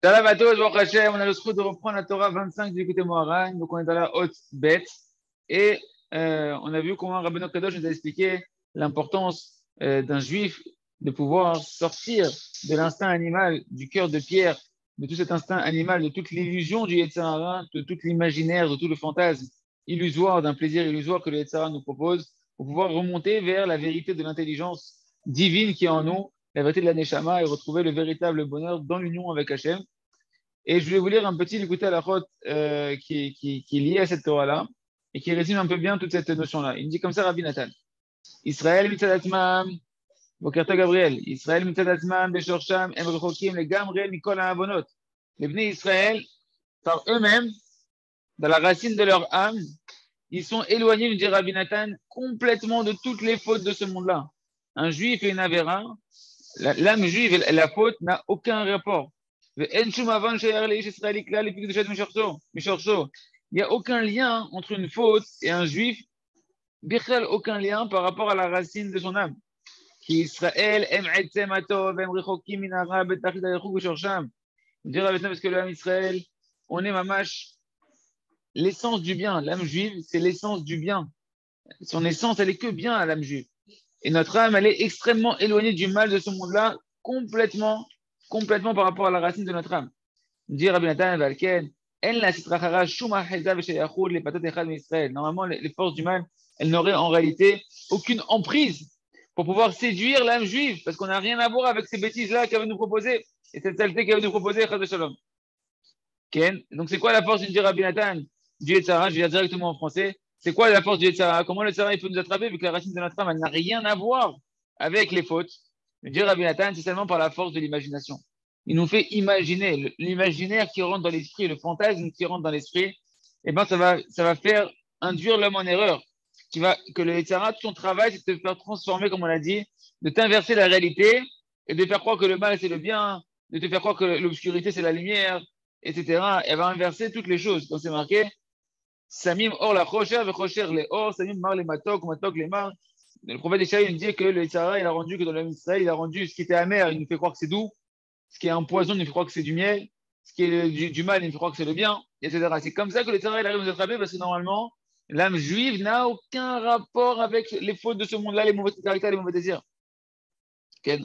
Shalom à tous, Baruch Hashem. On a le souhait de reprendre la Torah 25 du côté Moharan. Donc, on est dans la haute bête. Et on a vu comment Rabbeinu Kadosh nous a expliqué l'importance d'un juif de pouvoir sortir de l'instinct animal, du cœur de pierre, de tout cet instinct animal, de toute l'illusion du Yetzer Hara, de tout l'imaginaire, de tout le fantasme illusoire, d'un plaisir illusoire que le Yetzer Hara nous propose, pour pouvoir remonter vers la vérité de l'intelligence divine qui est en nous, la vérité de la Neshama, et retrouver le véritable bonheur dans l'union avec Hachem. Et je voulais vous lire un petit écouter à la rote qui est lié à cette Torah-là et qui résume un peu bien toute cette notion-là. Il me dit comme ça, Rabbi Nathan. Israël mitzadatmam, Bokerto Gabriel, Israël mitzadatmam, Beshorsham, Em Rechokim, le Gamre, Mikol Avonot. Les Bnei Israël, par eux-mêmes, dans la racine de leur âme, ils sont éloignés, nous dit Rabbi Nathan, complètement de toutes les fautes de ce monde-là. Un juif et une avéra, l'âme juive et la faute n'a aucun rapport. Il n'y a aucun lien entre une faute et un juif, aucun lien par rapport à la racine de son âme. Qui Israël aime parce que l'âme Israël, on est mamash, l'essence du bien. L'âme juive, c'est l'essence du bien. Son essence, elle est que bien à l'âme juive. Et notre âme, elle est extrêmement éloignée du mal de ce monde-là, complètement par rapport à la racine de notre âme. Dit Rabbi Nathan Valken, normalement, les forces du mal, elles n'auraient en réalité aucune emprise pour pouvoir séduire l'âme juive, parce qu'on n'a rien à voir avec ces bêtises-là qu'elle veut nous proposer, et cette saleté qu'elle veut nous proposer, Ken. Donc, c'est quoi la force du Rabbi Nathan du Yetzara? Je vais dire directement en français. C'est quoi la force du Yetzara? Comment le Yetzara il peut nous attraper, vu que la racine de notre âme, elle n'a rien à voir avec les fautes? Le Dieu Rabbi Nathan, c'est seulement par la force de l'imagination. Il nous fait imaginer l'imaginaire qui rentre dans l'esprit, le fantasme qui rentre dans l'esprit. Et ben, ça va faire induire l'homme en erreur. Que le Yetzara, tout son travail, c'est de te faire transformer, comme on l'a dit, de t'inverser la réalité et de faire croire que le mal, c'est le bien, de te faire croire que l'obscurité, c'est la lumière, etc. Elle va inverser toutes les choses. Comme c'est marqué, Samim or la chocher, chocher les or, Samim mar les matok, matok les mar. Le prophète Ishaï nous dit que le Yitzhara, il a rendu que dans l'homme Israël, il a rendu ce qui était amer, il nous fait croire que c'est doux, ce qui est un poison, il nous fait croire que c'est du miel, ce qui est du mal, il nous fait croire que c'est le bien, etc. C'est comme ça que le Yitzhara, il arrive à nous attraper, parce que normalement, l'âme juive n'a aucun rapport avec les fautes de ce monde-là, les mauvais caractères, les mauvais désirs. Okay.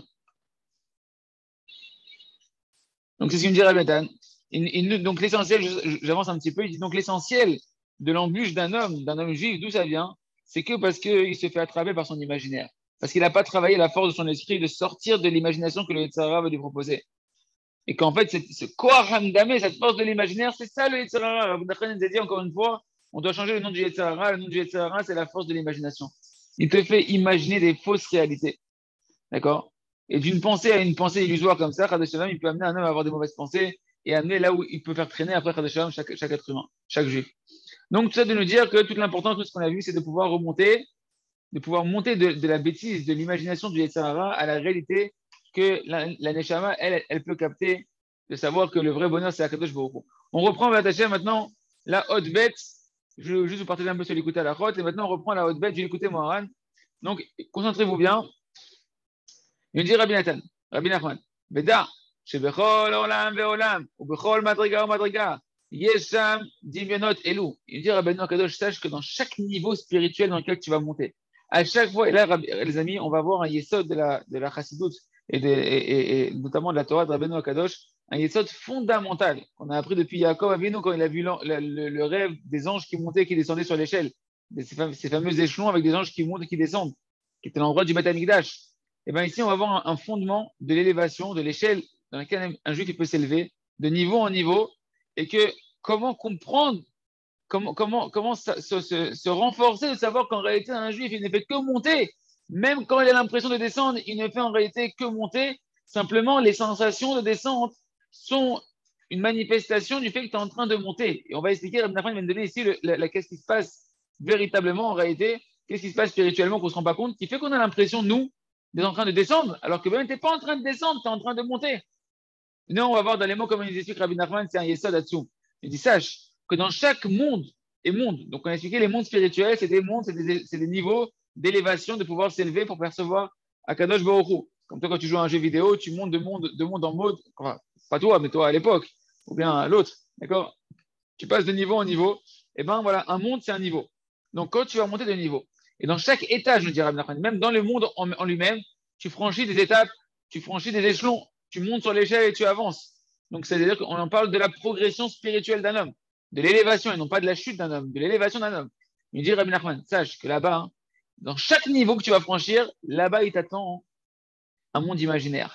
Donc c'est ce qu'il me dit Rabbi. Donc l'essentiel, j'avance un petit peu, il dit donc l'essentiel de l'embûche d'un homme juif, d'où ça vient? C'est que parce qu'il se fait attraper par son imaginaire. Parce qu'il n'a pas travaillé la force de son esprit de sortir de l'imagination que le Yetzirah va lui proposer. Et qu'en fait, ce Koach Hamdameh, cette force de l'imaginaire, c'est ça le Yetzirah. Vous nous a dit encore une fois, on doit changer le nom du Yetzirah. Le nom du Yetzirah, c'est la force de l'imagination. Il te fait imaginer des fausses réalités. D'accord? Et d'une pensée à une pensée illusoire comme ça, Khadashalam, il peut amener un homme à avoir des mauvaises pensées et amener là où il peut faire traîner après Khadashalam chaque être humain, chaque juif. Donc, tout ça de nous dire que toute l'importance de ce qu'on a vu, c'est de pouvoir remonter, de pouvoir monter de la bêtise, de l'imagination du Yetzirah à la réalité que la Neshama, elle peut capter, de savoir que le vrai bonheur, c'est Akadosh Baruch Hu. On reprend, on va attacher maintenant la haute bête. Je vais juste vous partager un peu sur l'écouter à la route. Et maintenant, on reprend la haute bête. Je vais l'écouter Moharan. Donc, concentrez-vous bien. Il dit Rabbi Nachman, Veda, שבכל עולם ועולם ובכל מדרגה ומדרגה יש שם דמיונות אלו. Il dit Rabbeinu Kadosh, sache que dans chaque niveau spirituel dans lequel tu vas monter, à chaque fois, et là, les amis, on va voir un yesod de la Chassidut et notamment de la Torah de Rabbeinu Kadosh, un yesod fondamental qu'on a appris depuis Yaakov Avinu quand il a vu le rêve des anges qui montaient et qui descendaient sur l'échelle, ces fameux échelons avec des anges qui montent et qui descendent, qui étaient l'endroit du Beth Amikdash. Et bien ici, on va voir un fondement de l'élévation, de l'échelle dans laquelle un juif peut s'élever, de niveau en niveau, et que comment comprendre, comment se renforcer de savoir qu'en réalité, un juif, il ne fait que monter. Même quand il a l'impression de descendre, il ne fait en réalité que monter. Simplement, les sensations de descente sont une manifestation du fait que tu es en train de monter. Et on va expliquer, Rabbi Nachman vient de donner ici qu'est-ce qui se passe véritablement en réalité, qu'est-ce qui se passe spirituellement qu'on ne se rend pas compte, qui fait qu'on a l'impression, nous, d'être en train de descendre, alors que même tu n'es pas en train de descendre, tu es en train de monter. Nous, on va voir dans les mots comment il explique Rabbi Nachman, c'est un yesod là-dessous. Il dit, sache que dans chaque monde et monde, donc on a expliqué les mondes spirituels, c'est des mondes, c'est des niveaux d'élévation, de pouvoir s'élever pour percevoir Akadosh Baruch Hu. Comme toi, quand tu joues à un jeu vidéo, tu montes de monde en mode, enfin, pas toi, mais toi à l'époque, ou bien l'autre, d'accord? Tu passes de niveau en niveau. Et ben voilà, un monde, c'est un niveau. Donc, quand tu vas monter de niveau, et dans chaque étage, je dirais, même dans le monde en lui-même, tu franchis des étapes, tu franchis des échelons, tu montes sur l'échelle et tu avances. Donc, c'est-à-dire qu'on en parle de la progression spirituelle d'un homme, de l'élévation, et non pas de la chute d'un homme, de l'élévation d'un homme. Il dit, Rabbi Nachman, sache que là-bas, hein, dans chaque niveau que tu vas franchir, là-bas, il t'attend un monde imaginaire.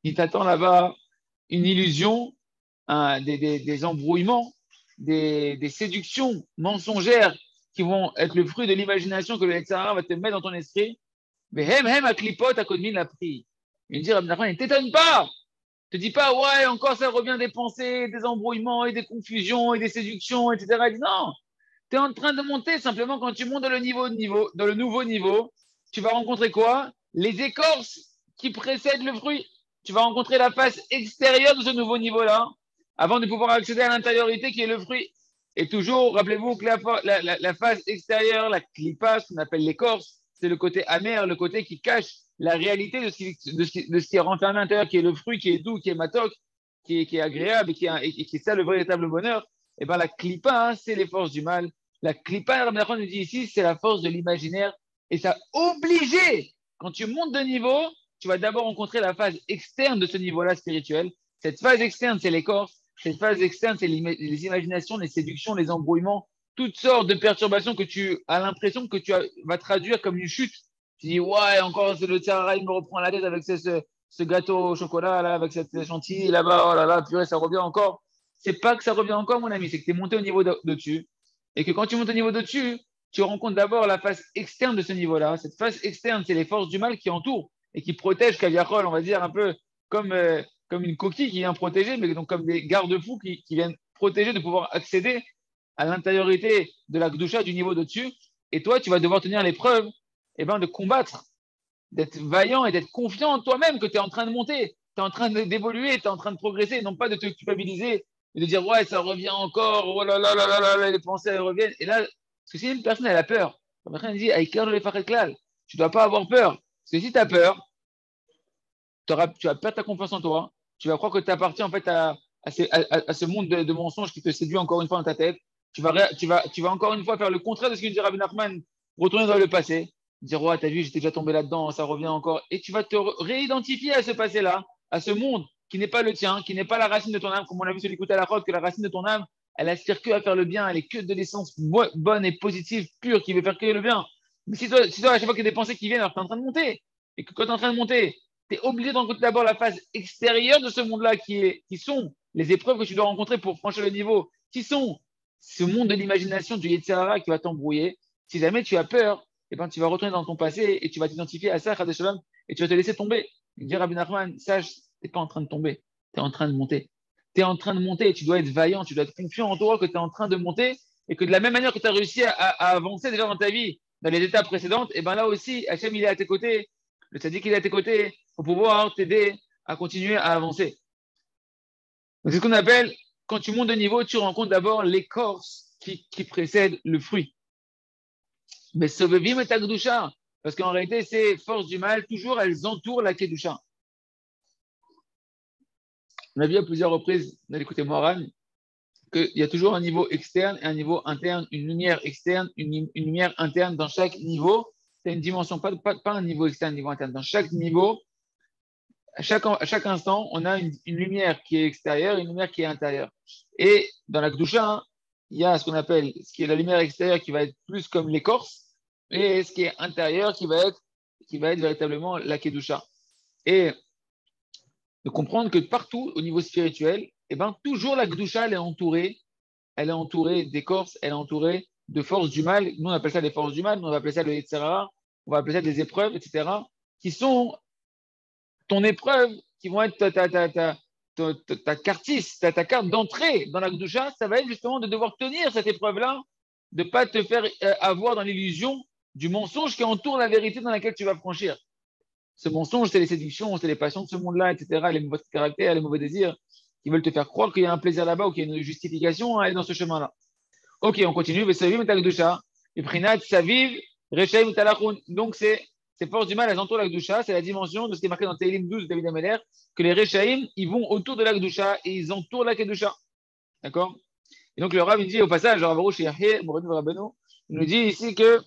Il t'attend là-bas une illusion, des embrouillements, des séductions mensongères qui vont être le fruit de l'imagination que le Yetzirah va te mettre dans ton esprit. Mais hem à clipot à Kodmin l'a pris. Il dit, Rabbi Nachman, ne t'étonne pas. Ne te dis pas, ouais, encore ça revient des pensées, des embrouillements et des confusions et des séductions, etc. Il dit, non, tu es en train de monter. Simplement, quand tu montes dans dans le nouveau niveau, tu vas rencontrer quoi? Les écorces qui précèdent le fruit. Tu vas rencontrer la face extérieure de ce nouveau niveau-là avant de pouvoir accéder à l'intériorité qui est le fruit. Et toujours, rappelez-vous que la face extérieure, la clipa, ce qu'on appelle l'écorce, c'est le côté amer, le côté qui cache la réalité de ce qui est renfermé à l'intérieur, qui est le fruit, qui est doux, qui est matoc, qui est agréable et qui est ça le véritable bonheur. Et bien la clipa, hein, c'est les forces du mal. La clipa, Rabbi Nachman nous dit ici, c'est la force de l'imaginaire. Et ça obligé, quand tu montes de niveau, tu vas d'abord rencontrer la phase externe de ce niveau-là spirituel. Cette phase externe, c'est l'écorce. Cette phase externe, c'est les imaginations, les séductions, les embrouillements, toutes sortes de perturbations que tu as l'impression que vas traduire comme une chute. Tu dis, ouais, encore le Tzara, il me reprend la tête avec ce gâteau au chocolat, là, avec cette chantilly là-bas, oh là là, purée, ça revient encore. C'est pas que ça revient encore, mon ami, c'est que tu es monté au niveau de dessus. Et que quand tu montes au niveau de dessus, tu rencontres d'abord la face externe de ce niveau-là. Cette face externe, c'est les forces du mal qui entourent et qui protègent Kaviachol, on va dire, un peu comme une coquille qui vient protéger, mais donc comme des garde-fous qui viennent protéger de pouvoir accéder à l'intériorité de la Gdusha du niveau de-dessus. Et toi, tu vas devoir tenir l'épreuve de combattre, d'être vaillant et d'être confiant en toi-même que tu es en train de monter, tu es en train d'évoluer, tu es en train de progresser, non pas de te culpabiliser et de dire ouais, ça revient encore, oh là là là là là, les pensées elles reviennent. Et là, parce que si une personne elle a peur, comme quelqu'un dit, tu ne dois pas avoir peur. Parce que si tu as peur, tu vas perdre ta confiance en toi, tu vas croire que tu appartiens en fait à ce monde de mensonges qui te séduit encore une fois dans ta tête. Tu vas encore une fois faire le contraire de ce que dit Rabbi Nachman, retourner dans le passé, dire ouais, t'as vu, j'étais déjà tombé là-dedans, ça revient encore. Et tu vas te réidentifier à ce passé-là, à ce monde qui n'est pas le tien, qui n'est pas la racine de ton âme, comme on l'a vu sur l'écoute à la route, que la racine de ton âme, elle aspire que à faire le bien, elle est que de l'essence bonne et positive, pure, qui veut faire que le bien. Mais si toi, à chaque fois qu'il y a des pensées qui viennent, alors tu es en train de monter, et que quand tu es en train de monter, tu es obligé de rencontrer d'abord la phase extérieure de ce monde-là qui sont les épreuves que tu dois rencontrer pour franchir le niveau, qui sont ce monde de l'imagination du Yetzirah qui va t'embrouiller. Si jamais tu as peur, eh ben, tu vas retourner dans ton passé et tu vas t'identifier à ça, et tu vas te laisser tomber. Il dit Rabbi Nachman, sache, tu n'es pas en train de tomber, tu es en train de monter. Tu es en train de monter et tu dois être vaillant, tu dois être confiant en toi que tu es en train de monter et que de la même manière que tu as réussi à avancer déjà dans ta vie, dans les étapes précédentes, et ben là aussi, Hachem, il est à tes côtés, le tzaddik, il est à tes côtés pour pouvoir t'aider à continuer à avancer. C'est ce qu'on appelle, quand tu montes de niveau, tu rencontres d'abord l'écorce qui précède le fruit. Mais Sovevim et Agdusha, parce qu'en réalité, ces forces du mal, toujours, elles entourent la Kedusha. On a vu à plusieurs reprises, on a écouté Moran, qu'il y a toujours un niveau externe et un niveau interne, une lumière externe, une lumière interne dans chaque niveau. C'est une dimension, pas un niveau externe, un niveau interne. Dans chaque niveau, à chaque instant, on a une lumière qui est extérieure et une lumière qui est intérieure. Et dans la Gdusha, il y a ce qu'on appelle, ce qui est la lumière extérieure qui va être plus comme l'écorce, et ce qui est intérieur qui va être véritablement la Kedusha. Et de comprendre que partout, au niveau spirituel, eh ben, toujours la Gdusha, elle est entourée d'écorce, elle est entourée de forces du mal. Nous, on appelle ça des forces du mal, nous, on va appeler ça le Yetzirah, on va appeler ça des épreuves, etc., qui sont ton épreuve, qui vont être ta cartisse, ta carte d'entrée dans la Gdusha, ça va être justement de devoir tenir cette épreuve-là, de ne pas te faire avoir dans l'illusion du mensonge qui entoure la vérité dans laquelle tu vas franchir. Ce mensonge, c'est les séductions, c'est les passions de ce monde-là, etc., les mauvais caractères, les mauvais désirs qui veulent te faire croire qu'il y a un plaisir là-bas ou qu'il y a une justification à aller dans ce chemin-là. Ok, on continue. Donc, c'est ces forces du mal, elles entourent la Gdusha. C'est la dimension de ce qui est marqué dans Télim 12 de David Ameler, que les Rechaïm, ils vont autour de la Gdusha et ils entourent la Kedusha. D'accord? Et donc le Rav, il dit au passage, Rav Arush Yahye, Mourad Rabbeinu, il nous dit ici que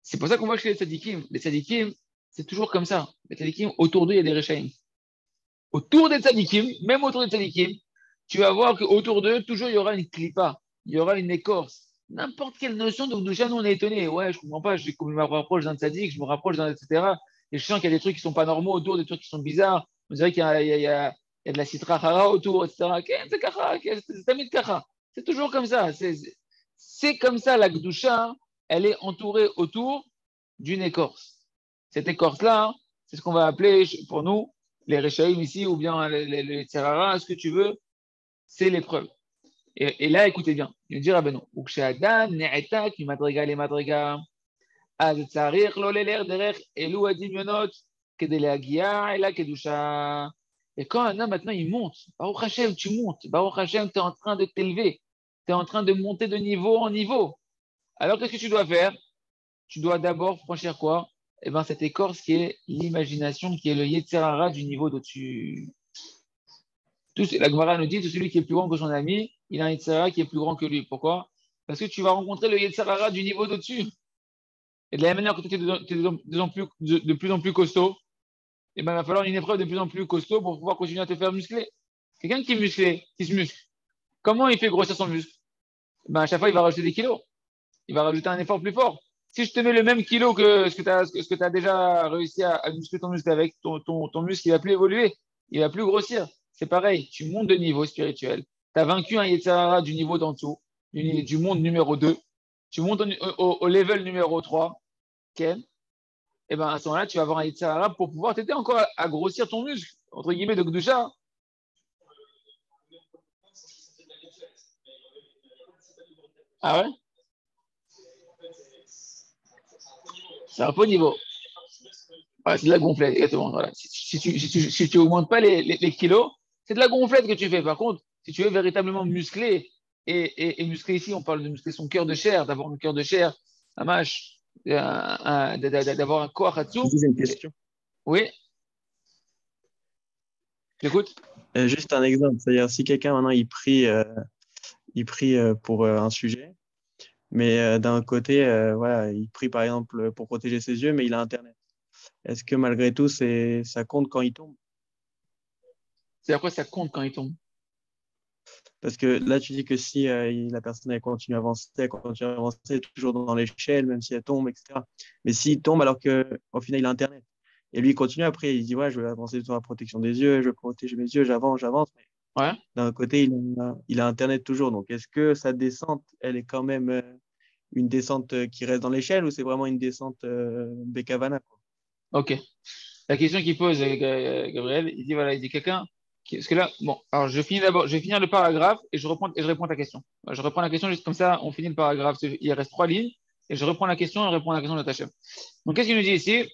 c'est pour ça qu'on voit chez les tzadikim, c'est toujours comme ça. Les tzadikim, autour d'eux, il y a des Rechaïm. Autour des tzadikim, même autour des tzadikim, tu vas voir qu'autour d'eux, toujours, il y aura une clipa, il y aura une écorce. N'importe quelle notion de Gdusha, nous, on est étonné. Ouais, je comprends pas, je me rapproche d'un tzadik, je me rapproche d'un, etc. Et je sens qu'il y a des trucs qui sont pas normaux autour, des trucs qui sont bizarres. On dirait qu'il y a, il y a de la citra hara autour, etc. C'est toujours comme ça. C'est comme ça, la Gdusha, elle est entourée autour d'une écorce. Cette écorce-là, c'est ce qu'on va appeler, pour nous, les Rechaïm ici, ou bien les Tserara, ce que tu veux, c'est l'épreuve. Et là, écoutez bien, il dit Rabbeinu, Ukshadam ne'eta ki madriga le madriga, az tsarich lo leler derech elu adimyonot, kede leagia et la kedusha. Et quand un homme maintenant il monte, Baruch Hashem, tu montes, Baruch Hashem, tu es en train de t'élever, tu es en train de monter de niveau en niveau. Alors qu'est-ce que tu dois faire? Tu dois d'abord franchir quoi? Eh bien, cette écorce qui est l'imagination, qui est le Yetzerara du niveau d'au-dessus. La Gemara nous dit tout celui qui est plus grand que son ami, il a un Yetzerara qui est plus grand que lui. Pourquoi? Parce que tu vas rencontrer le Yetzerara du niveau d'au-dessus. Et de la même manière que tu es de plus en plus costaud, eh ben, il va falloir une épreuve de plus en plus costaud pour pouvoir continuer à te faire muscler. Quelqu'un qui est musclé, qui se muscle, comment il fait grossir son muscle? Ben, à chaque fois, il va rajouter des kilos. Il va rajouter un effort plus fort. Si je te mets le même kilo que ce que tu as déjà réussi à muscler ton muscle avec, ton muscle, il va plus évoluer, il va plus grossir. C'est pareil, tu montes de niveau spirituel. Tu as vaincu un Yetzirah du niveau d'en dessous, du monde numéro 2. Tu montes au level numéro 3. Okay. Et ben à ce moment-là, tu vas avoir un Yetzirah pour pouvoir t'aider encore à grossir ton muscle, entre guillemets, de Gdusha. Ah ouais? C'est un peu niveau. Ouais, c'est de la gonflette, exactement. Voilà. Si tu augmentes pas les kilos, c'est de la gonflette que tu fais. Par contre, si tu veux véritablement muscler, et muscler ici, on parle de muscler son cœur de chair, d'avoir un cœur de chair, un mâche, d'avoir un corps à tout. J'ai une question. Oui, j'écoute. Juste un exemple, c'est-à-dire si quelqu'un maintenant il prie pour un sujet, mais d'un côté, voilà, il prie par exemple pour protéger ses yeux, mais il a Internet. Est-ce que malgré tout, ça compte quand il tombe? C'est à quoi ça compte quand il tombe. Parce que là, tu dis que si la personne elle continue à avancer toujours dans l'échelle, même si elle tombe, etc. Mais s'il tombe alors qu'au final, il a Internet. Et lui, il continue après, il dit, ouais, je vais avancer sur la protection des yeux, je vais protéger mes yeux, j'avance. Mais Ouais. d'un côté, il a Internet toujours. Donc, est-ce que sa descente, elle est quand même une descente qui reste dans l'échelle ou c'est vraiment une descente Bécavana, quoi? Ok. La question qu'il pose, Gabriel, il dit voilà, il dit quelqu'un. Parce que là, bon, alors je finis d'abord, je vais finir le paragraphe et je réponds à ta question. Je reprends la question juste comme ça, on finit le paragraphe. Il reste 3 lignes et je reprends la question et réponds à la question de Tachem. Donc, qu'est-ce qu'il nous dit ici?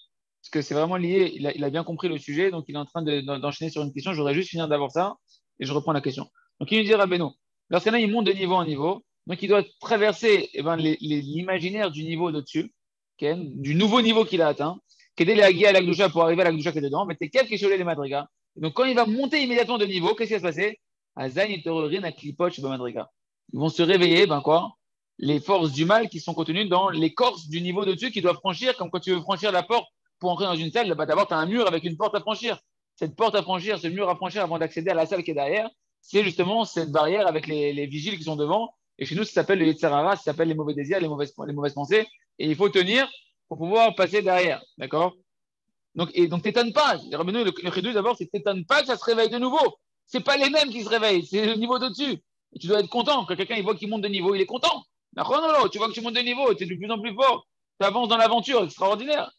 Parce que c'est vraiment lié, il a bien compris le sujet, donc il est en train d'enchaîner sur une question. Je voudrais juste finir d'abord ça et je reprends la question. Donc, il nous dit Rabbeinu, lorsqu'un il monte de niveau en niveau, donc il doit traverser eh ben, l'imaginaire du niveau d'au-dessus, okay, du nouveau niveau qu'il a atteint. Qu'aider les Hagia à la Gdusha pour arriver à la Gdusha qui est dedans, mais c'est quel qui est les Madriga. Donc quand il va monter immédiatement de niveau, qu'est-ce qui va se passer? Azan et Tororin à Klipot chez Madriga. Ils vont se réveiller, ben quoi? Les forces du mal qui sont contenues dans l'écorce du niveau de dessus qui doivent franchir, comme quand tu veux franchir la porte pour entrer dans une salle, bah, d'abord tu as un mur avec une porte à franchir. Cette porte à franchir, ce mur à franchir avant d'accéder à la salle qui est derrière, c'est justement cette barrière avec les vigiles qui sont devant. Et chez nous, ça s'appelle le Yetzirara, ça s'appelle les mauvais désirs, les mauvaises pensées. Et il faut tenir pour pouvoir passer derrière. D'accord? Donc t'étonnes pas. Le chidouche d'abord, c'est t'étonnes pas que ça se réveille de nouveau. C'est pas les mêmes qui se réveillent, c'est le niveau d'au-dessus. Et tu dois être content. Quand quelqu'un il voit qu'il monte de niveau, il est content. Non, non, non, tu vois que tu montes de niveau, tu es de plus en plus fort. Tu avances dans l'aventure, extraordinaire.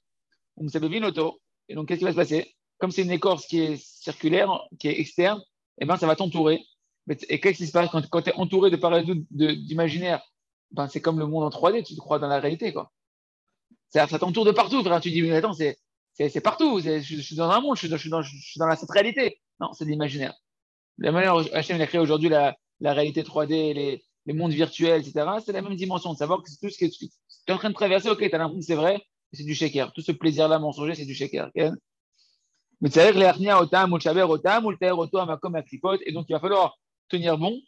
Donc ça devient auto. Et donc qu'est-ce qui va se passer? Comme c'est une écorce qui est circulaire, qui est externe, eh ben ça va t'entourer. Et qu'est-ce qui se passe quand tu es entouré de paradis d'imaginaire? Ben, c'est comme le monde en 3D, tu te crois dans la réalité, quoi. C'est-à-dire, ça t'entoure de partout, frère. Tu dis, mais attends, c'est partout. Je suis dans un monde, je suis dans cette réalité. Non, c'est de l'imaginaire. La manière dont Hachem a créé aujourd'hui la réalité 3D, les mondes virtuels, etc., c'est la même dimension. De savoir que c'est tout ce que tu es en train de traverser, ok, tu as l'impression que c'est vrai, c'est du sheker. Tout ce plaisir-là mensonger, c'est du sheker. Okay? Mais c'est vrai que l'hernia otam, ou chaber otam, ou le taire auto amakom à clipote, et donc il va falloir tenir bon,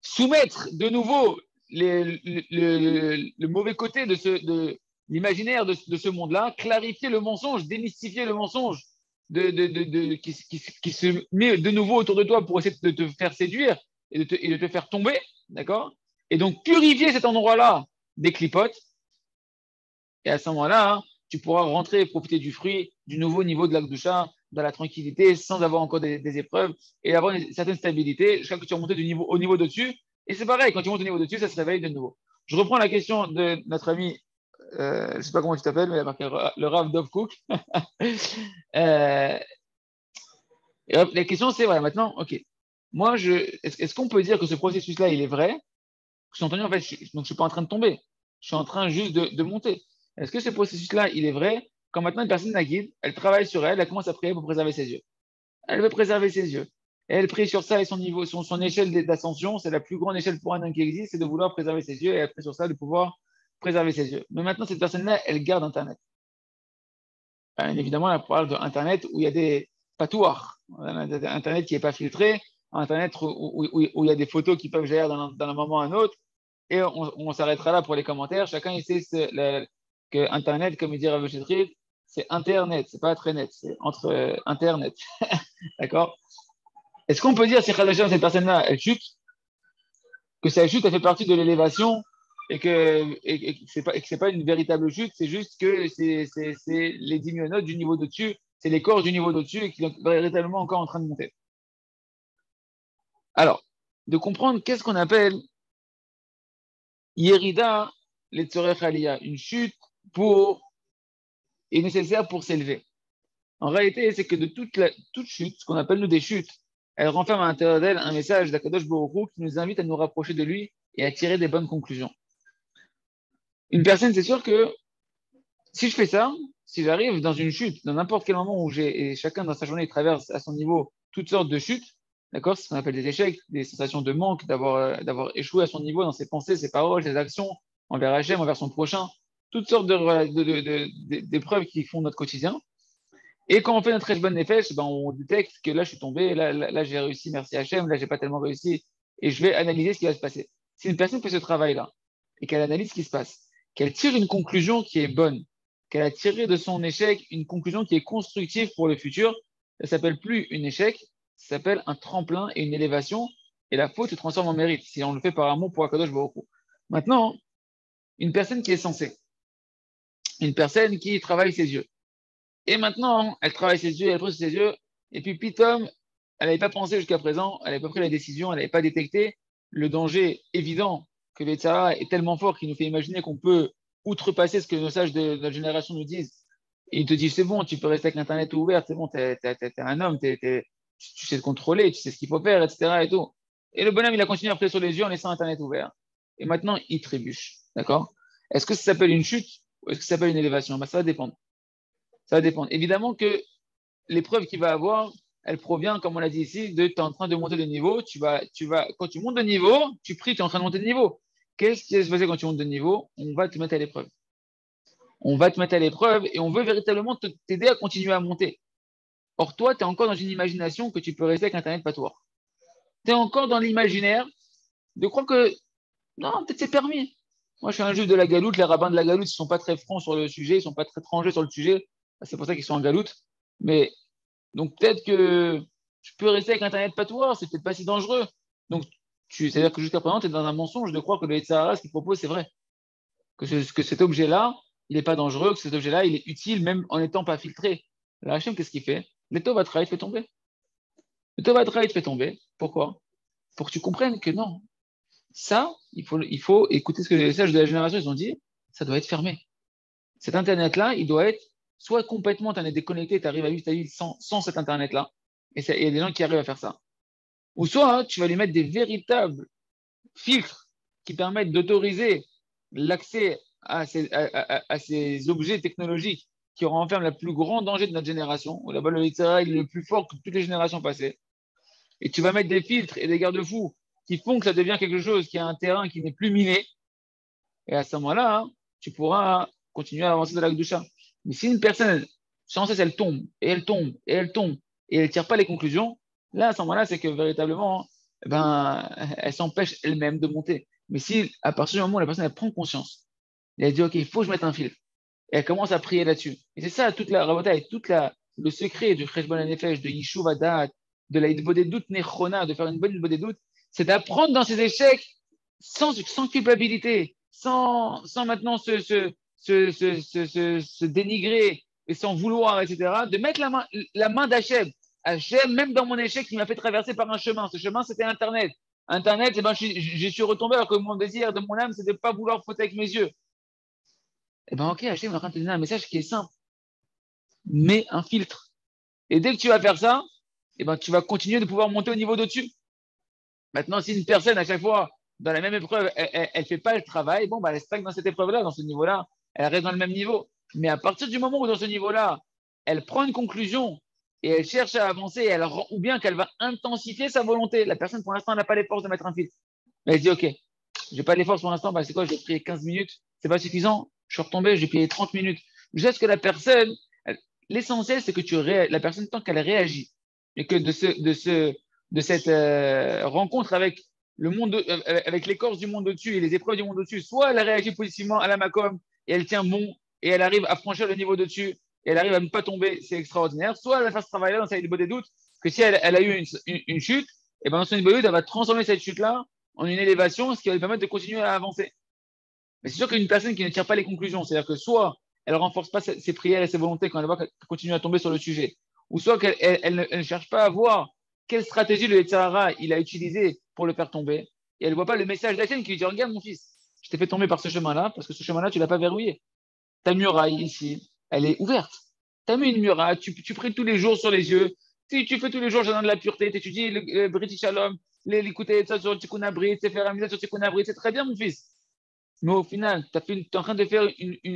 soumettre de nouveau le mauvais côté de l'imaginaire de ce monde-là, clarifier le mensonge, démystifier le mensonge qui se met de nouveau autour de toi pour essayer de te faire séduire et de te faire tomber, d'accord? Et donc purifier cet endroit-là des clipotes, et à ce moment-là, hein, tu pourras rentrer et profiter du fruit, du nouveau niveau de l'Akdoucha, dans la tranquillité, sans avoir encore des épreuves, et avoir une certaine stabilité jusqu'à ce que tu remontes au niveau de-dessus. Et c'est pareil, quand tu montes au niveau de-dessus, ça se réveille de nouveau. Je reprends la question de notre ami, je ne sais pas comment tu t'appelles, mais il a marqué le Rav Dov Cook. La question, c'est, voilà, maintenant, ok, moi, est-ce qu'on peut dire que ce processus-là, il est vrai? Je suis entendu, en fait, donc je ne suis pas en train de tomber. Je suis en train juste de monter. Est-ce que ce processus-là, il est vrai? Quand maintenant une personne la guide, elle travaille sur elle, elle commence à prier pour préserver ses yeux. Elle veut préserver ses yeux. Et elle prie sur ça et son niveau, son échelle d'ascension, c'est la plus grande échelle pour un homme qui existe, c'est de vouloir préserver ses yeux et elle prie sur ça de pouvoir préserver ses yeux. Mais maintenant, cette personne-là, elle garde Internet. Évidemment, elle parle d'Internet où il y a des patouars. Internet qui n'est pas filtré, Internet où il y a des photos qui peuvent jaillir d'un moment à un autre. Et on s'arrêtera là pour les commentaires. Chacun il sait que Internet, comme il dit Rav Chetrit, c'est Internet, c'est pas très net, c'est entre Internet. D'accord? Est-ce qu'on peut dire si cette personne-là, elle chute, que sa chute, elle fait partie de l'élévation et que c'est pas une véritable chute, c'est juste que c'est les diminunotes du niveau de-dessus, c'est les corps du niveau de-dessus et qui sont véritablement encore en train de monter. Alors, de comprendre qu'est-ce qu'on appelle Yerida Letzorech Aliyah, une chute est nécessaire pour s'élever. En réalité, c'est que de toute chute, ce qu'on appelle nous des chutes, elle renferme à l'intérieur d'elle un message d'Akadosh Baruch Hu qui nous invite à nous rapprocher de lui et à tirer des bonnes conclusions. Une personne, c'est sûr que si je fais ça, si j'arrive dans une chute, dans n'importe quel moment où et chacun dans sa journée traverse à son niveau toutes sortes de chutes, d'accord, c'est ce qu'on appelle des échecs, des sensations de manque, d'avoir échoué à son niveau dans ses pensées, ses paroles, ses actions, envers Hachem, envers son prochain, toutes sortes d'épreuves qui font notre quotidien. Et quand on fait notre bonne nefesh, ben on détecte que là, je suis tombé, là j'ai réussi, merci Hachem, là, j'ai pas tellement réussi, et je vais analyser ce qui va se passer. Si une personne fait ce travail-là, et qu'elle analyse ce qui se passe, qu'elle tire une conclusion qui est bonne, qu'elle a tiré de son échec une conclusion qui est constructive pour le futur, ça s'appelle plus un échec, ça s'appelle un tremplin et une élévation, et la faute se transforme en mérite, si on le fait par amour pour Akadosh Baruch Hu. Maintenant, une personne qui est censée, une personne qui travaille ses yeux, et maintenant, elle travaille ses yeux, elle pose ses yeux, et puis pitom, elle n'avait pas pensé jusqu'à présent, elle n'avait pas pris la décision, elle n'avait pas détecté le danger évident que le Tzara est tellement fort qu'il nous fait imaginer qu'on peut outrepasser ce que nos sages de notre génération nous disent. Et ils te disent, c'est bon, tu peux rester avec l'Internet ouvert, c'est bon, t'es un homme, tu sais te contrôler, tu sais ce qu'il faut faire, etc. Et tout. Et le bonhomme, il a continué à prier sur les yeux en laissant Internet ouvert. Et maintenant, il trébuche. D'accord? Est-ce que ça s'appelle une chute ou est-ce que ça s'appelle une élévation? Ben, ça va dépendre. Ça va dépendre. Évidemment que l'épreuve qu'il va avoir, elle provient, comme on l'a dit ici, de tu es en train de monter de niveau. Quand tu montes de niveau, tu pries, tu es en train de monter de niveau. Qu'est-ce qui va se passer quand tu montes de niveau? On va te mettre à l'épreuve. On va te mettre à l'épreuve et on veut véritablement t'aider à continuer à monter. Or, toi, tu es encore dans une imagination que tu peux rester avec Internet patoir. Tu es encore dans l'imaginaire de croire que non, peut-être c'est permis. Moi, je suis un juif de la galoute. Les rabbins de la galoute, ils ne sont pas très francs sur le sujet, ils ne sont pas très tranchés sur le sujet. C'est pour ça qu'ils sont en galoute. Mais donc, peut-être que tu peux rester avec Internet patois, c'est peut-être pas si dangereux. Donc, c'est-à-dire que jusqu'à présent, tu es dans un mensonge de croire que le Sahara, ce qu'il propose, c'est vrai. Que cet objet-là, il n'est pas dangereux, que cet objet-là, il est utile même en n'étant pas filtré. La Hachem, qu'est-ce qu'il fait? Le Tovatra, il te fait tomber. Le Tovatra, il te fait tomber. Pourquoi? Pour que tu comprennes que non. Ça, il faut écouter ce que les sages de la génération ils ont dit, ça doit être fermé. Cet Internet-là, il doit être soit complètement, tu en es déconnecté, tu arrives à vivre ta vie sans cet Internet-là, et il y a des gens qui arrivent à faire ça. Ou soit, tu vas lui mettre des véritables filtres qui permettent d'autoriser l'accès à ces objets technologiques qui renferment le plus grand danger de notre génération, où là-bas le littéral est le plus fort que toutes les générations passées. Et tu vas mettre des filtres et des garde-fous qui font que ça devient quelque chose qui a un terrain qui n'est plus miné. Et à ce moment-là, tu pourras continuer à avancer dans la Gdusha. Mais si une personne, sans cesse, elle tombe, et elle tombe, et elle tombe, et elle ne tire pas les conclusions, là, à ce moment-là, c'est que véritablement, eh ben, elle s'empêche elle-même de monter. Mais si, à partir du moment où la personne elle prend conscience, elle dit, OK, il faut que je mette un filtre, et elle commence à prier là-dessus. Et c'est ça, toute la rabotaille, le secret du Cheshbon HaNefesh, de Yishuv Hadat, de la Hitbodedut Nechona, de faire une bonne Hitbodedut, c'est d'apprendre dans ses échecs sans culpabilité, sans maintenant se dénigrer et sans vouloir, etc., de mettre la main d'Hachem. Hachem, même dans mon échec, il m'a fait traverser par un chemin. Ce chemin, c'était Internet. Internet, eh ben, je suis retombé alors que mon désir de mon âme, c'est de ne pas vouloir fauter avec mes yeux. Eh ben, ok, Hachem est en train de te donner un message qui est simple. Mets un filtre. Et dès que tu vas faire ça, eh ben, tu vas continuer de pouvoir monter au niveau d'au-dessus. Maintenant, si une personne, à chaque fois, dans la même épreuve, elle ne fait pas le travail, bon, bah, elle stagne dans cette épreuve-là, dans ce niveau-là, elle reste dans le même niveau. Mais à partir du moment où, dans ce niveau-là, elle prend une conclusion et elle cherche à avancer, ou bien qu'elle va intensifier sa volonté, la personne, pour l'instant, n'a pas les forces de mettre un filtre. Mais elle dit, OK, je n'ai pas les forces pour l'instant, bah, c'est quoi, j'ai prié 15 minutes, c'est pas suffisant, je suis retombé, j'ai prié 30 minutes. Jusqu'à ce que la personne, l'essentiel, c'est que la personne, tant qu'elle réagit, et que de cette rencontre avec le monde, avec l'écorce du monde au-dessus et les épreuves du monde au-dessus, soit elle réagit positivement à la Macom et elle tient bon et elle arrive à franchir le niveau d'au-dessus et elle arrive à ne pas tomber, c'est extraordinaire. Soit elle va faire ce travail-là dans sa libre des doutes, que si elle a eu une chute, et ben dans son libre des doutes, elle va transformer cette chute-là en une élévation, ce qui va lui permettre de continuer à avancer. Mais c'est sûr qu'une personne qui ne tire pas les conclusions, c'est-à-dire que soit elle ne renforce pas ses prières et ses volontés quand elle voit qu'elle continue à tomber sur le sujet, ou soit qu'elle ne cherche pas à voir quelle stratégie le Yetzirah il a utilisé pour le faire tomber, et elle ne voit pas le message d'Hachem qui lui dit, regarde mon fils, je t'ai fait tomber par ce chemin-là, parce que ce chemin-là, tu ne l'as pas verrouillé. Ta muraille ici, elle est ouverte. Tu as mis une muraille, tu pries tous les jours sur les yeux, si tu fais tous les jours jardin de la pureté, tu étudies le British Shalom, l'écouter ça sur Tikkun Abrit, faire un misère sur Tikkun Abrit, c'est très bien mon fils. Mais au final, tu es en train de faire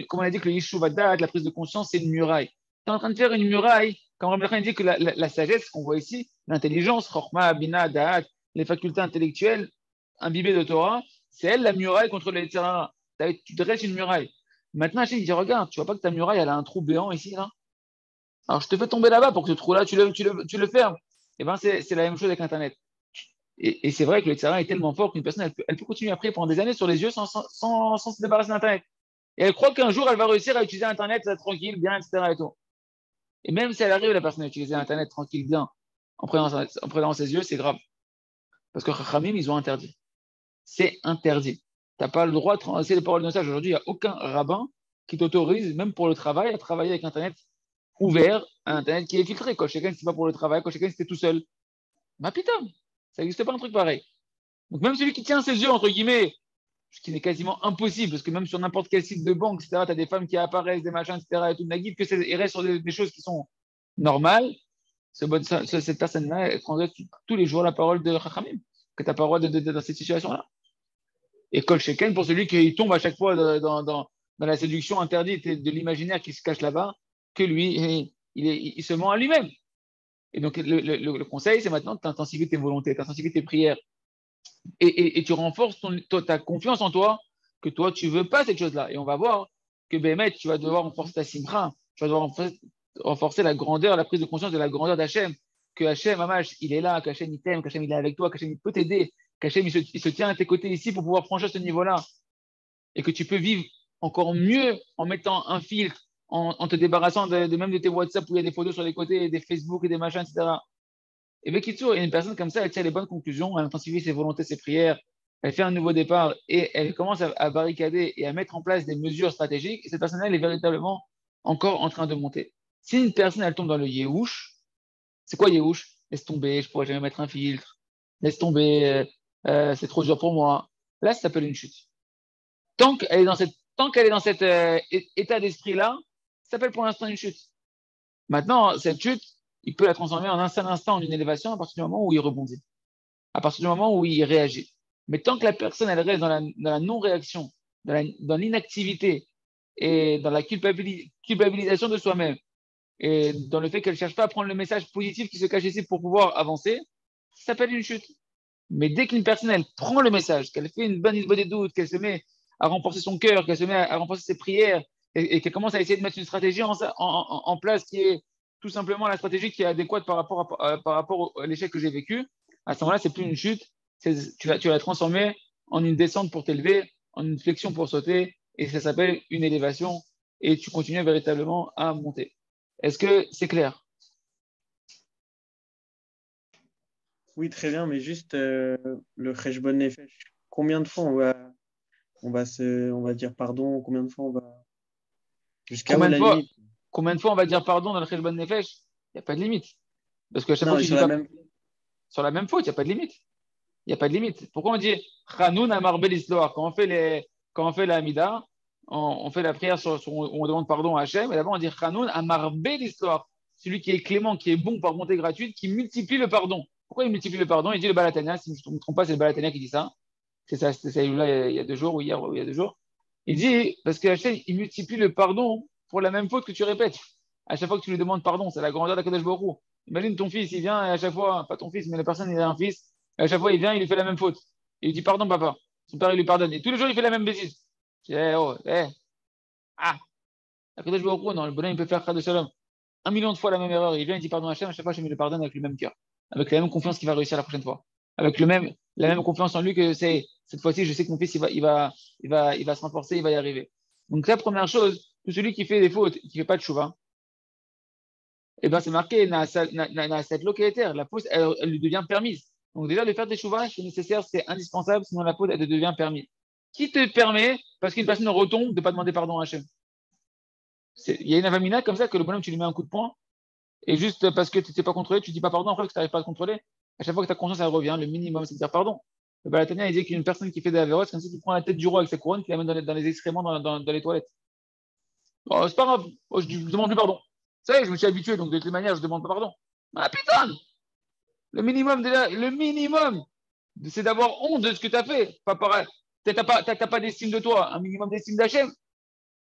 comme on a dit que le Yishuvadat, la prise de conscience, c'est une muraille. Tu es en train de faire une muraille, comme Rabbi Khan dit que la sagesse qu'on voit ici, l'intelligence, Chokhmah, Bina, Da'at, les facultés intellectuelles imbibées de Torah, c'est elle la muraille contre les Yetzirah. Tu dresses une muraille. Maintenant, Hachem dit, regarde, tu vois pas que ta muraille, elle a un trou béant ici, là? Alors, je te fais tomber là-bas pour que ce trou-là, tu le fermes. Et bien, c'est la même chose avec Internet. Et c'est vrai que le Yetzirah est tellement fort qu'une personne, elle peut continuer à prier pendant des années sur les yeux sans se débarrasser d'Internet. Et elle croit qu'un jour, elle va réussir à utiliser Internet tranquille, bien, etc. Et tout. Et même si elle arrive, la personne, à utiliser Internet tranquille, bien, en prenant ses yeux, c'est grave. Parce que Chachamim, ils ont interdit. C'est interdit. Tu n'as pas le droit de transmettre les paroles de message. Aujourd'hui, il n'y a aucun rabbin qui t'autorise, même pour le travail, à travailler avec Internet ouvert, un Internet qui est filtré. Quand chacun, c'est pas pour le travail, quand chacun, c'était tout seul. Bah putain, ça n'existe pas un truc pareil. Donc même celui qui tient ses yeux, entre guillemets, ce qui n'est quasiment impossible, parce que même sur n'importe quel site de banque, etc., tu as des femmes qui apparaissent, des machins, etc., et tout, la guide, il reste sur des choses qui sont normales. Cette personne-là, elle prendrait tous les jours la parole de Chachamim, que tu n'as pas le droit dans cette situation-là. Et Kol Sheken, pour celui qui tombe à chaque fois dans la séduction interdite et de l'imaginaire qui se cache là-bas, que lui, il se ment à lui-même. Et donc, le conseil, c'est maintenant de t'intensifier tes volontés, t'intensifier tes prières. Et tu renforces ta confiance en toi, que toi, tu ne veux pas cette chose-là. Et on va voir que Bémet, tu vas devoir renforcer ta simcha, tu vas devoir renforcer la grandeur, la prise de conscience de la grandeur d'Hachem, que Hachem, Amash, il est là, qu'Hachem, il t'aime, qu'Hachem, il est avec toi, qu'Hachem, il peut t'aider, qu'Hachem, il se tient à tes côtés ici pour pouvoir franchir ce niveau-là. Et que tu peux vivre encore mieux en mettant un filtre, en te débarrassant même de tes WhatsApp où il y a des photos sur les côtés, des Facebook et des machins, etc. Et Bekitsour, une personne comme ça, elle tire les bonnes conclusions, elle intensifie ses volontés, ses prières, elle fait un nouveau départ et elle commence à barricader et à mettre en place des mesures stratégiques. Et cette personne-là, elle est véritablement encore en train de monter. Si une personne, elle tombe dans le Yéhouch, c'est quoi Yéhouch? Laisse tomber, je pourrais jamais mettre un filtre. Laisse tomber, c'est trop dur pour moi. Là, ça s'appelle une chute. Tant qu'elle est dans cet état d'esprit-là, ça s'appelle pour l'instant une chute. Maintenant, cette chute, il peut la transformer en un seul instant en une élévation à partir du moment où il rebondit, à partir du moment où il réagit. Mais tant que la personne elle reste dans la non-réaction, dans l'inactivité et dans la culpabilisation de soi-même, et dans le fait qu'elle ne cherche pas à prendre le message positif qui se cache ici pour pouvoir avancer, ça s'appelle une chute. Mais dès qu'une personne elle prend le message, qu'elle fait une bonne des doutes, qu'elle se met à renforcer son cœur, qu'elle se met à renforcer ses prières, et qu'elle commence à essayer de mettre une stratégie en place qui est tout simplement la stratégie qui est adéquate par rapport à l'échec que j'ai vécu, à ce moment-là, c'est plus une chute, tu vas la transformer en une descente pour t'élever, en une flexion pour sauter, et ça s'appelle une élévation, et tu continues véritablement à monter. Est-ce que c'est clair? Oui, très bien, mais juste le Cheshbon Nefesh, combien de fois on va dire pardon, combien de fois on va. Jusqu'à où Combien de la fois, limite? combien de fois on va dire pardon dans le Kheshbon Nefesh? Il n'y a pas de limite. Parce qu'à chaque Non, fois que mais tu dis sur la pas même. sur la même faute, il n'y a pas de limite. Il n'y a pas de limite. Pourquoi on dit Chanoun Amar l'histoire quand on fait la Hamida, on fait la prière où on demande pardon à Hachem, et là-bas on dit Chanoun Amar l'histoire. Celui qui est clément, qui est bon par bonté gratuite, qui multiplie le pardon. Pourquoi il multiplie le pardon? Il dit le Balatania, si je ne me trompe pas, c'est le Balatania qui dit ça. C'est ça, c'était ça là il y a 2 jours, ou hier, ou il y a 2 jours. Il dit, parce que Hachem, il multiplie le pardon pour la même faute que tu répètes. À chaque fois que tu lui demandes pardon, c'est la grandeur d'Akadosh Baruch Hu. Imagine ton fils, il vient et à chaque fois, pas ton fils, mais la personne, il a un fils, et à chaque fois, il vient, il lui fait la même faute. Et il lui dit pardon, papa. Son père, il lui pardonne. Et tous les jours, il fait la même bêtise. Je dis, oh, ah, Akadosh Baruch Hu, non, le bonhomme, il peut faire de shalom. 1 million de fois la même erreur. Il vient, il dit pardon à Hachem, à chaque fois, Hachem, il le pardonne avec le même cœur. Avec la même confiance qu'il va réussir la prochaine fois. Avec la même confiance en lui que cette fois-ci, je sais que mon fils, il va se renforcer, il va y arriver. Donc, la première chose, tout celui qui fait des fautes, qui ne fait pas de chouva, eh ben, c'est marqué, cette locataire, la faute, elle lui devient permise. Donc, déjà, de faire des chouvas, c'est nécessaire, c'est indispensable, sinon la faute, elle devient permise. Qui te permet, parce qu'une personne retombe, de ne pas demander pardon à Hachem? Il y a une avamina comme ça que le bonhomme, tu lui mets un coup de poing, et juste parce que tu ne t'es pas contrôlé, tu ne dis pas pardon après que tu n'arrives pas à te contrôler. À chaque fois que ta conscience elle revient, le minimum, c'est de dire pardon. Le Balatania, il dit qu'une personne qui fait des avéros, c'est comme si tu prends la tête du roi avec sa couronne, qui la met dans les excréments, dans les toilettes. Oh, c'est pas grave, oh, je demande plus pardon. Ça y est, je me suis habitué, donc de toute manière, je demande pas pardon. Ah putain, le minimum, c'est d'avoir honte de ce que tu as fait. Pas pareil. T'as pas d'estime de toi, un minimum d'estime d'Hachem,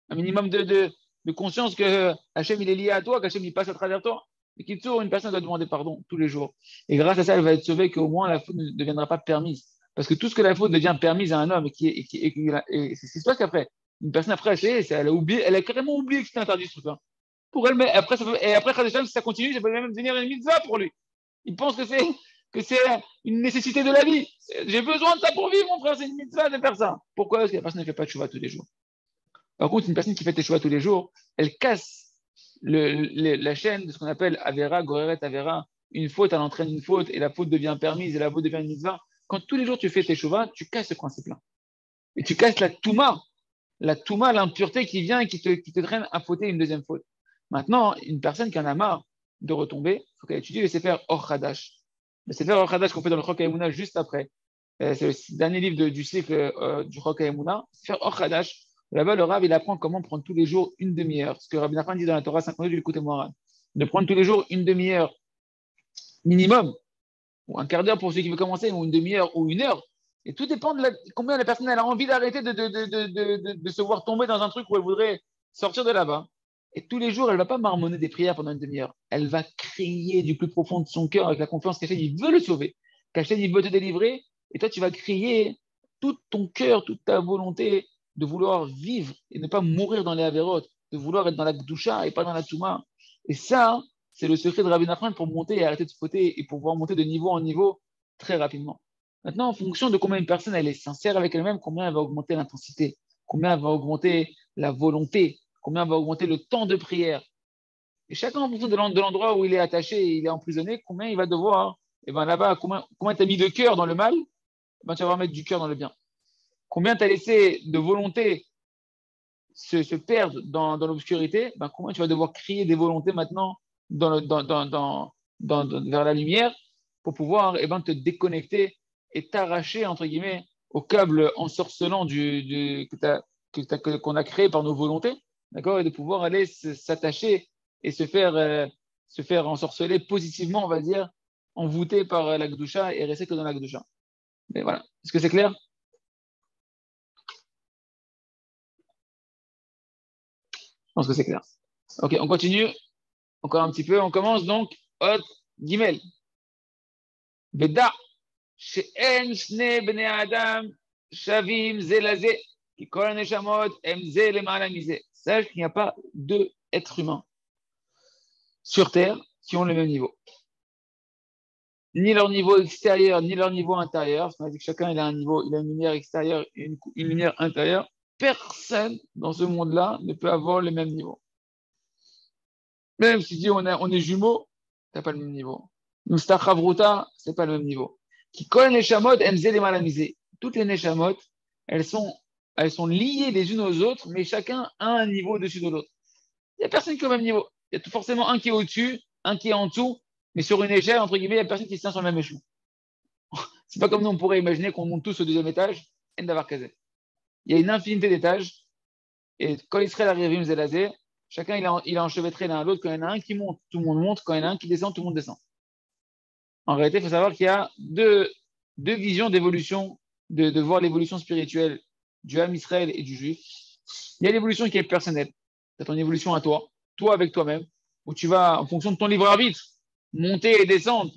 un minimum de conscience que Hachem il est lié à toi, qu'Hachem il passe à travers toi. Et qu'il une personne doit demander pardon tous les jours. Et grâce à ça, elle va être sauvée, qu'au moins la faute ne deviendra pas permise. Parce que tout ce que la faute devient permise à un homme, et c'est ce qui se passe qu'après, une personne après, elle a oublié, elle a carrément oublié que c'était interdit ce truc-là. Pour elle, mais après, et après, si ça continue, ça peut même devenir une mitzvah pour lui. Il pense que c'est une nécessité de la vie. J'ai besoin de ça pour vivre, mon frère, c'est une mitzvah de faire ça. Pourquoi? Parce que la personne ne fait pas de chouva tous les jours. Par contre, une personne qui fait teshuva tous les jours, elle casse la chaîne de ce qu'on appelle Avera, Goreret, Avera. Une faute, elle entraîne une faute, et la faute devient permise, et la faute devient une mitzvah. Quand tous les jours tu fais teshuva, tu casses ce principe-là. Et tu casses la touma, l'impureté qui vient et qui te traîne à fauter une deuxième faute. Maintenant, une personne qui en a marre de retomber, il faut qu'elle étudie le Sefer Or Hadash. Le Sefer Or Hadash qu'on fait dans le Chok HaEmuna juste après. C'est le dernier livre du cycle du Chok HaEmuna. Sefer Or Hadash. Là-bas, le Rav, il apprend comment prendre tous les jours une demi-heure. Ce que Rabbi Nachman dit dans la Torah 50 du côté moral. De prendre tous les jours une demi-heure minimum, ou un quart d'heure pour ceux qui veulent commencer, ou une demi-heure, ou 1 heure. Et tout dépend de combien la personne elle a envie d'arrêter de se voir tomber dans un truc où elle voudrait sortir de là-bas. Et tous les jours, elle ne va pas marmonner des prières pendant une demi-heure. Elle va crier du plus profond de son cœur avec la confiance qu'Hachem il veut le sauver, qu'Hachem il veut te délivrer. Et toi, tu vas crier tout ton cœur, toute ta volonté de vouloir vivre et ne pas mourir dans les avérotes, de vouloir être dans la Gdusha et pas dans la Touma. Et ça, c'est le secret de Rabbi Nachman pour monter et arrêter de fauter et pour pouvoir monter de niveau en niveau très rapidement. Maintenant, en fonction de combien une personne elle est sincère avec elle-même, combien elle va augmenter l'intensité, combien elle va augmenter la volonté, combien elle va augmenter le temps de prière. Et chacun, en fonction de l'endroit où il est attaché et il est emprisonné, combien il va devoir, et ben là-bas, combien tu as mis de cœur dans le mal, ben tu vas mettre du cœur dans le bien. Combien tu as laissé de volonté se perdre dans l'obscurité, ben combien tu vas devoir crier des volontés maintenant vers la lumière pour pouvoir te déconnecter et t'arracher, entre guillemets, au câble ensorcelant qu'on a créé par nos volontés, d'accord, et de pouvoir aller s'attacher et se faire ensorceler positivement, on va dire, envoûté par la Gdusha et rester que dans la Gdusha. Mais voilà. Est-ce que c'est clair? Je pense que c'est clair. Ok, on continue. Encore un petit peu. On commence donc. Hot Gimel. Beda. שאין שני בני האדם שווים זה לזה, כי כל הנשמות הם זה למעלה מזה. sache qu'il n'y a pas deux êtres humains sur Terre qui ont le même niveau. Ni leur niveau extérieur, ni leur niveau intérieur. Parce qu'on a dit que chacun il a un niveau, il a une lumière extérieure et une lumière intérieure. Personne dans ce monde-là ne peut avoir le même niveau. Même si tu dis on est jumeaux, tu n'as pas le même niveau. Nous, Stachavruta, ce n'est pas le même niveau. Qui connaît les Neshamot, Emze les Malamisés. Toutes les Neshamot, elles sont liées les unes aux autres, mais chacun a un niveau au-dessus de l'autre. Il n'y a personne qui est au même niveau. Il y a forcément un qui est au-dessus, un qui est en dessous, mais sur une échelle, entre guillemets, il n'y a personne qui se tient sur le même échelon. C'est pas comme nous, on pourrait imaginer qu'on monte tous au deuxième étage, et d'avoir casé. Il y a une infinité d'étages, et quand Israël arrive à Zelazé, chacun il a enchevêtré l'un à l'autre. Quand il y en a un qui monte, tout le monde monte. Quand il y en a un qui descend, tout le monde descend. En réalité, il faut savoir qu'il y a deux visions d'évolution, de voir l'évolution spirituelle du Ham Israël et du Juif. Il y a l'évolution qui est personnelle. C'est ton évolution à toi avec toi-même, où tu vas, en fonction de ton libre arbitre, monter et descendre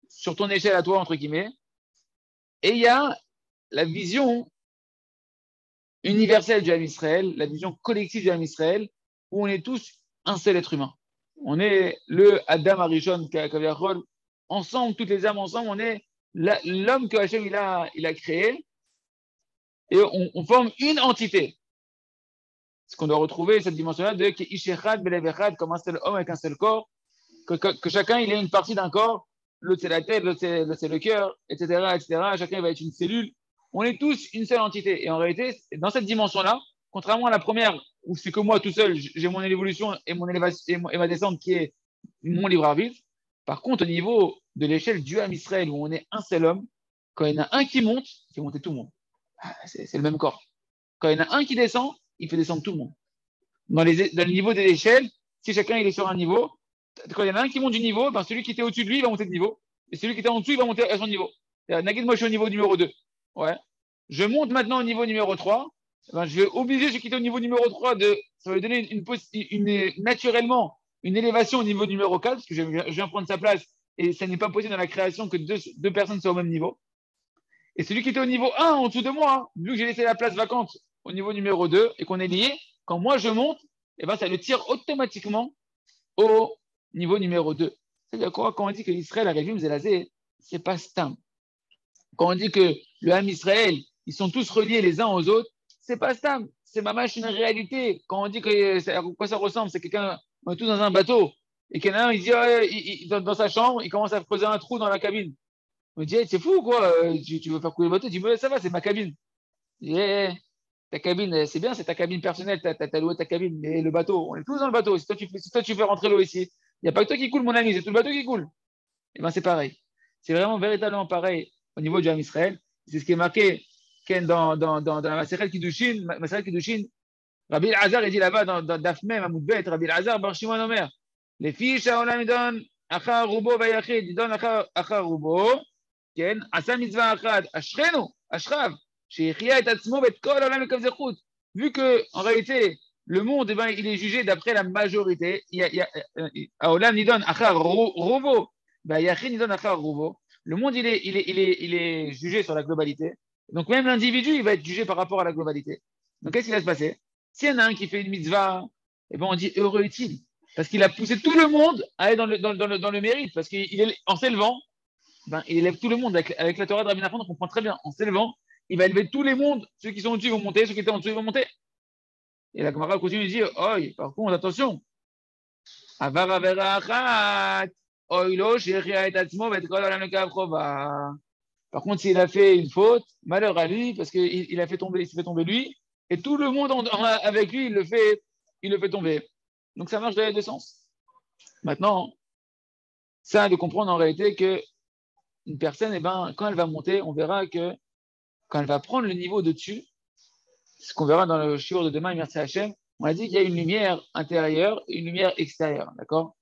sur ton échelle à toi, entre guillemets. Et il y a la vision universelle du Ham Israël, la vision collective du Ham Israël, où on est tous un seul être humain. On est le Adam Arishon Kaviachol, ensemble, toutes les âmes ensemble, on est l'homme que Hachem il a créé, et on forme une entité. Ce qu'on doit retrouver, cette dimension-là de Ishechad, Belevechad, comme un seul homme avec un seul corps, que chacun il ait une partie d'un corps, l'autre c'est la tête, l'autre c'est le cœur, etc., etc. Chacun il va être une cellule. On est tous une seule entité. Et en réalité, dans cette dimension-là, contrairement à la première, où c'est que moi tout seul, j'ai mon évolution et mon élévation et ma descente qui est mon libre arbitre. Par contre, au niveau de l'échelle du Ham Israël, où on est un seul homme, quand il y en a un qui monte, il fait monter tout le monde. C'est le même corps. Quand il y en a un qui descend, il fait descendre tout le monde. Dans le niveau de l'échelle, si chacun il est sur un niveau, quand il y en a un qui monte du niveau, ben celui qui était au-dessus de lui, il va monter de niveau. Et celui qui était en dessous, il va monter à son niveau. Nagid, moi, je suis au niveau numéro 2. Ouais. Je monte maintenant au niveau numéro 3. Ben, je vais obliger celui qui était au niveau numéro 3 ça va lui donner naturellement une élévation au niveau numéro 4, parce que je viens prendre sa place. Et ça n'est pas possible dans la création que deux personnes soient au même niveau. Et celui qui était au niveau 1 en dessous de moi, vu que j'ai laissé la place vacante au niveau numéro 2 et qu'on est lié, quand moi je monte, eh ben, ça le tire automatiquement au niveau numéro 2. C'est-à-dire quoi? Quand on dit que l'Israël a régime Zelazé, c'est pas Stam. Quand on dit que le Ham Israël, ils sont tous reliés les uns aux autres, c'est pas Stam. C'est mamash une réalité. Quand on dit à quoi ça ressemble, c'est quelqu'un, on est tous dans un bateau, et qu'il y en a un, il dit, dans sa chambre, il commence à creuser un trou dans la cabine. On me dit, hey, c'est fou quoi, tu veux faire couler le bateau? Tu dis, ça va, c'est ma cabine. Je dis, hey, ta cabine, c'est bien, c'est ta cabine personnelle, t'as loué ta cabine, mais le bateau, on est tous dans le bateau. Si toi tu fais rentrer l'eau ici, il n'y a pas que toi qui coule, mon ami, c'est tout le bateau qui coule. Et bien c'est pareil. C'est vraiment véritablement pareil au niveau du Ham Israël. C'est ce qui est marqué dans la Maseret Kiddushin, Rabbi Elazar, il dit là-bas dans Dafmem, Amoudbet, Rabbi Elazar, Bar Shimon Omer, les fiches à Olam Idon, Achar Rubo Vayachid, Idon Achar Rubo, כן, עשה מצווה אחת, אשכנו, אשכב, שיחיה את עצמו ואת כל העולם לכף זכות. Vu que, en réalité, le monde, eh ben, il est jugé d'après la majorité, העולם נידון אחר רובו, והיחיד נידון אחר רובו. Le monde, il est jugé sur la globalité. Donc, même l'individu, il va être jugé par rapport à la globalité. Donc, qu'est-ce qui va se passer? S'il y en a un qui fait une mitzvah, eh ben, on dit heureux est-il. Parce qu'il a poussé tout le monde à aller dans le mérite. Parce qu'il est, en s'élevant, ben, il élève tout le monde. Avec la Torah de Rabbi Nachman, on comprend très bien. En s'élevant, il va élever tous les mondes. Ceux qui sont au-dessus vont monter, ceux qui étaient en dessous vont monter. Et la Gemara continue de dire, oi, par contre, attention. Avar avera achat, oilo, shechia et atzmo, vet kol olam lekav chova. Par contre, s'il a fait une faute, malheur à lui, parce qu'il s'est fait tomber lui, et tout le monde avec lui, il le fait tomber. Donc ça marche dans les deux sens. Maintenant, ça de comprendre en réalité que une personne, eh ben, quand elle va monter, on verra que quand elle va prendre le niveau de dessus, ce qu'on verra dans le shiur de demain, merci Hachem, on a dit qu'il y a une lumière intérieure et une lumière extérieure, d'accord?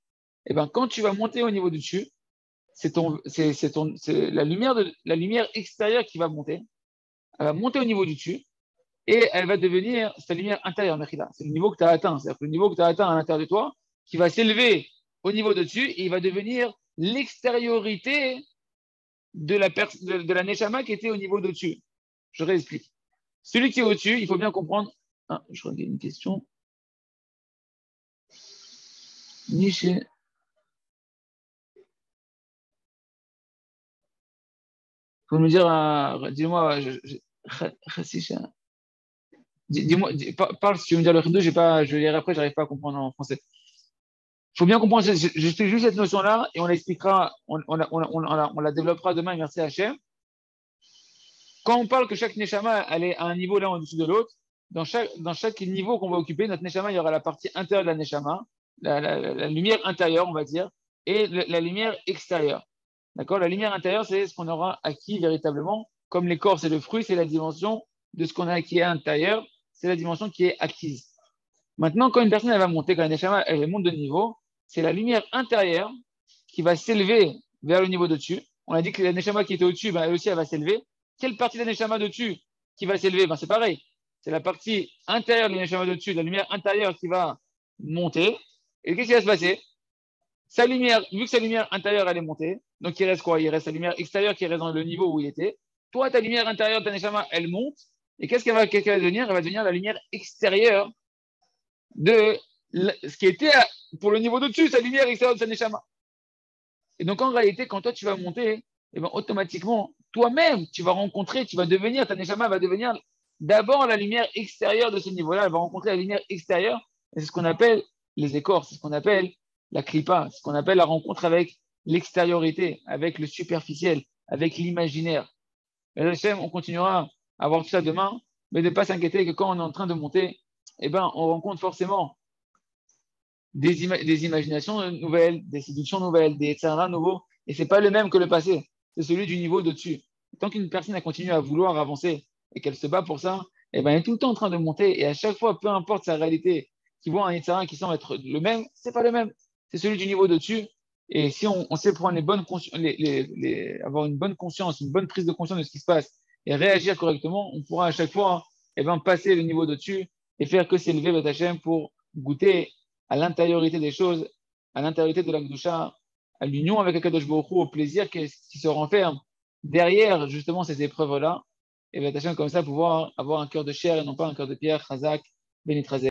Eh ben, quand tu vas monter au niveau du dessus, c'est la lumière extérieure qui va monter. Elle va monter au niveau du dessus et elle va devenir sa lumière intérieure, Mechila. C'est le niveau que tu as atteint. C'est-à-dire que le niveau que tu as atteint à l'intérieur de toi, qui va s'élever au niveau de dessus et il va devenir l'extériorité de la Neshama qui était au niveau d'au-dessus. Je réexplique. Celui qui est au-dessus, il faut bien comprendre. Ah, je regarde une question. Niché. Faut me dire, dis-moi, Chassisha. Dis-moi, parle si tu veux me dire le Khidou, je vais lire après, j'arrive pas à comprendre en français. Il faut bien comprendre, j'explique juste cette notion-là et on l'expliquera, on la développera demain, merci Hachem. Quand on parle que chaque Neshama, elle est à un niveau l'un au-dessus de l'autre, dans chaque niveau qu'on va occuper, notre Neshama, il y aura la partie intérieure de la Neshama, la lumière intérieure, on va dire, et la lumière extérieure. D'accord? La lumière intérieure, c'est ce qu'on aura acquis véritablement. Comme les corps, c'est le fruit, c'est la dimension de ce qu'on a acquis à l'intérieur, c'est la dimension qui est acquise. Maintenant, quand une personne elle va monter, quand la Neshama elle monte de niveau, c'est la lumière intérieure qui va s'élever vers le niveau de dessus. On a dit que la Neshama qui était au-dessus, ben, elle aussi, elle va s'élever. Quelle partie de la Neshama de dessus qui va s'élever? Ben, c'est pareil. C'est la partie intérieure de la Neshama de dessus, la lumière intérieure qui va monter. Et qu'est-ce qui va se passer? Sa lumière, vu que sa lumière intérieure, elle est montée, donc il reste quoi? Il reste sa lumière extérieure qui reste dans le niveau où il était. Toi, ta lumière intérieure de ta Neshama, elle monte. Et qu'est-ce qu'elle va devenir? Elle va devenir la lumière extérieure de ce qui était pour le niveau de-dessus, sa lumière extérieure de sa Neshama. Et donc, en réalité, quand toi, tu vas monter, eh ben, automatiquement, toi-même, tu vas rencontrer, tu vas devenir, ta Neshama va devenir d'abord la lumière extérieure de ce niveau-là. Elle va rencontrer la lumière extérieure. Et c'est ce qu'on appelle les écorces, c'est ce qu'on appelle la klipa, c'est ce qu'on appelle la rencontre avec l'extériorité, avec le superficiel, avec l'imaginaire. Et Hachem, on continuera à voir tout ça demain, mais de ne pas s'inquiéter que quand on est en train de monter, eh ben, on rencontre forcément des imaginations nouvelles, des séductions nouvelles, des etc. nouveaux. Et ce n'est pas le même que le passé. C'est celui du niveau de-dessus. Tant qu'une personne a continué à vouloir avancer et qu'elle se bat pour ça, eh ben, elle est tout le temps en train de monter. Et à chaque fois, peu importe sa réalité, qui voit un etc. qui semble être le même, c'est pas le même. C'est celui du niveau de-dessus. Et si on sait prendre avoir une bonne conscience, une bonne prise de conscience de ce qui se passe et réagir correctement, on pourra à chaque fois eh ben, passer le niveau de-dessus et faire que s'élever votre Hachem pour goûter à l'intériorité des choses, à l'intériorité de la Gdusha, à l'union avec Akadosh Baruch Hu, au plaisir qui se renferme derrière justement ces épreuves-là, et bien, comme ça, pouvoir avoir un cœur de chair et non pas un cœur de pierre, Chazak, Benitrazé.